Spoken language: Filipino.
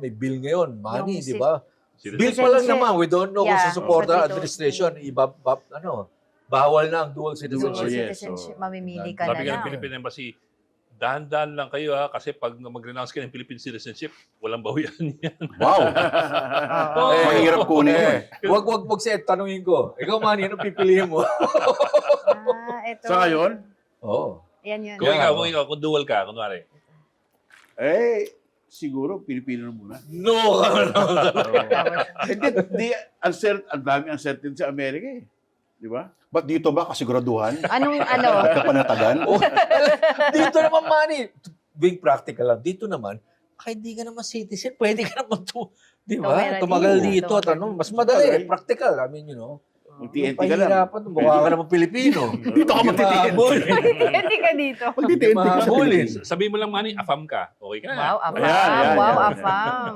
may bill ngayon, money, Yung di ba? Citizenship. Bill pa lang naman, we don't know kung Yeah, sa support but we don't administration, bawal na ang dual Dual citizenship. yes, citizenship, so, mamimili ka Sabi na nga ng lang. Philippine Embassy, dahan-dahan lang kayo ha, kasi pag mag-renounce ka ng Philippine citizenship, walang bawian yan. Wow! Oo. Mahirap kunin yun. Wag si Ed, tanungin ko. Ikaw, Manny, anong pipiliin mo? Ito. Sa ngayon, Oo. Yan yun. Kung Yeah. ikaw, kung dual ka, kunwari. siguro, Pilipino na muna. No! Hindi, ang dami uncertainty sa Amerika eh. Di ba? Ba't dito ba kasiguraduhan? Anong At kapanatagan? Dito naman, Manny, being practical lang, dito naman, kahit di ka naman citizen, pwede ka naman di ba? Tumagal dito at mas madali, practical. I mean, Mag-TNT ka lang. pahirapan, mukha ka naman Pilipino. Dito ka magtitiis. Hindi ka dito. Magtitiis ka sa Mahabulin. Pilipinas. Sabihin mo lang, Manny, afam ka. Okay ka na. Wow, afam. Ayan, ayan, Wow, ayan. afam.